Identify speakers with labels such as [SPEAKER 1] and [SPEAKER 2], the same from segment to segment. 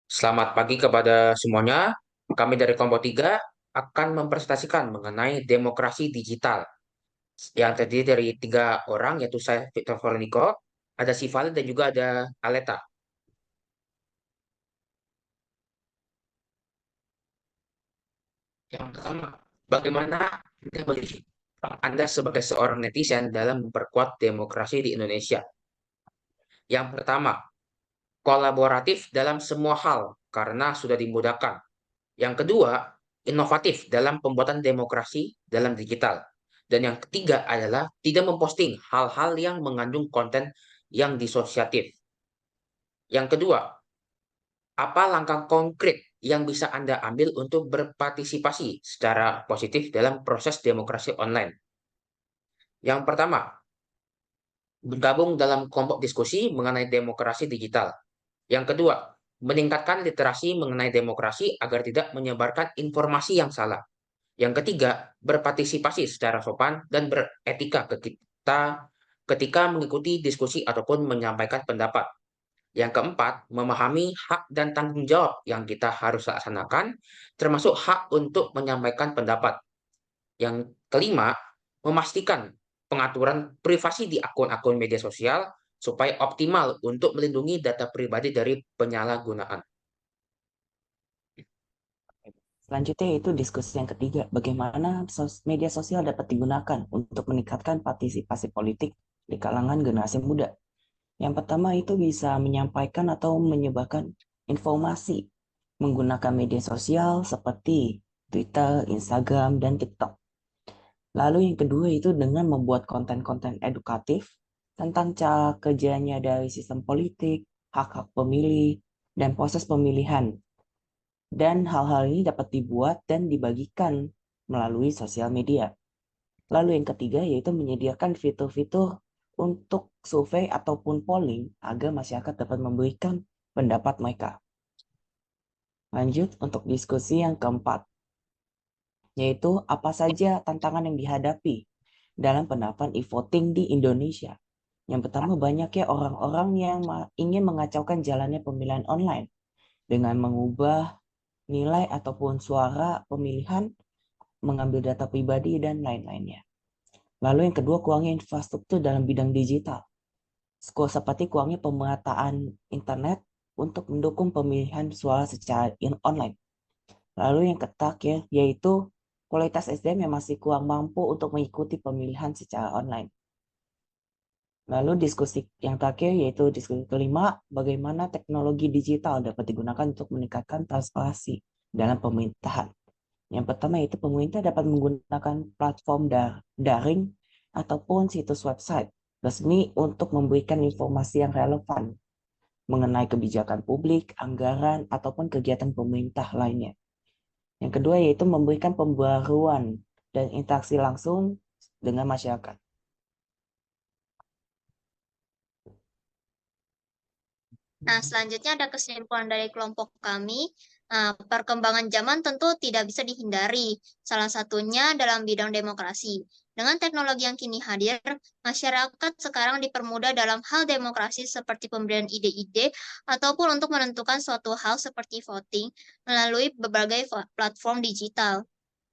[SPEAKER 1] Selamat pagi kepada semuanya. Kami dari kelompok 3 akan mempresentasikan mengenai demokrasi digital yang terdiri dari 3 orang, yaitu saya, Victor Forniko, ada Sival, dan juga ada Aleta. Yang pertama, bagaimana Anda melihat Anda sebagai seorang netizen dalam memperkuat demokrasi di Indonesia? Yang pertama, kolaboratif dalam semua hal karena sudah dimudahkan. Yang kedua, inovatif dalam pembuatan demokrasi dalam digital. Dan yang ketiga adalah tidak memposting hal-hal yang mengandung konten yang disosiatif. Yang kedua, apa langkah konkret yang bisa Anda ambil untuk berpartisipasi secara positif dalam proses demokrasi online? Yang pertama, bergabung dalam kelompok diskusi mengenai demokrasi digital. Yang kedua, meningkatkan literasi mengenai demokrasi agar tidak menyebarkan informasi yang salah. Yang ketiga, berpartisipasi secara sopan dan beretika ke kita ketika mengikuti diskusi ataupun menyampaikan pendapat. Yang keempat, memahami hak dan tanggung jawab yang kita harus laksanakan, termasuk hak untuk menyampaikan pendapat. Yang kelima, memastikan pengaturan privasi di akun-akun media sosial supaya optimal untuk melindungi data pribadi dari penyalahgunaan.
[SPEAKER 2] Selanjutnya yaitu diskusi yang ketiga, bagaimana media sosial dapat digunakan untuk meningkatkan partisipasi politik di kalangan generasi muda. Yang pertama itu bisa menyampaikan atau menyebarkan informasi menggunakan media sosial seperti Twitter, Instagram, dan TikTok. Lalu yang kedua itu dengan membuat konten-konten edukatif tentang cara kerjanya dari sistem politik, hak-hak pemilih, dan proses pemilihan, dan hal-hal ini dapat dibuat dan dibagikan melalui sosial media. Lalu yang ketiga yaitu menyediakan fitur-fitur untuk survei ataupun polling agar masyarakat dapat memberikan pendapat mereka. Lanjut untuk diskusi yang keempat, yaitu apa saja tantangan yang dihadapi dalam penerapan e-voting di Indonesia. Yang pertama, banyaknya orang-orang yang ingin mengacaukan jalannya pemilihan online dengan mengubah nilai ataupun suara pemilihan, mengambil data pribadi, dan lain-lainnya. Lalu yang kedua, kurangnya infrastruktur dalam bidang digital. Seperti kurangnya pemerataan internet untuk mendukung pemilihan suara secara online. Lalu yang terakhir, yaitu kualitas SDM yang masih kurang mampu untuk mengikuti pemilihan secara online. Lalu diskusi yang terakhir, yaitu diskusi kelima, bagaimana teknologi digital dapat digunakan untuk meningkatkan transparansi dalam pemerintahan. Yang pertama yaitu pemerintah dapat menggunakan platform daring ataupun situs website resmi untuk memberikan informasi yang relevan mengenai kebijakan publik, anggaran, ataupun kegiatan pemerintah lainnya. Yang kedua yaitu memberikan pembaruan dan interaksi langsung dengan masyarakat.
[SPEAKER 3] Nah, selanjutnya ada kesimpulan dari kelompok kami. Perkembangan zaman tentu tidak bisa dihindari, salah satunya dalam bidang demokrasi. Dengan teknologi yang kini hadir, masyarakat sekarang dipermudah dalam hal demokrasi seperti pemberian ide-ide ataupun untuk menentukan suatu hal seperti voting melalui berbagai platform digital.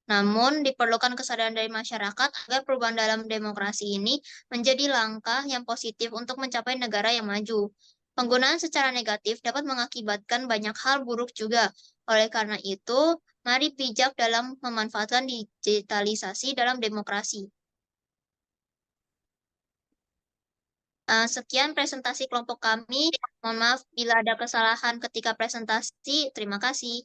[SPEAKER 3] Namun, diperlukan kesadaran dari masyarakat agar perubahan dalam demokrasi ini menjadi langkah yang positif untuk mencapai negara yang maju. Penggunaan secara negatif dapat mengakibatkan banyak hal buruk juga. Oleh karena itu, mari bijak dalam memanfaatkan digitalisasi dalam demokrasi. Sekian presentasi kelompok kami. Mohon maaf bila ada kesalahan ketika presentasi. Terima kasih.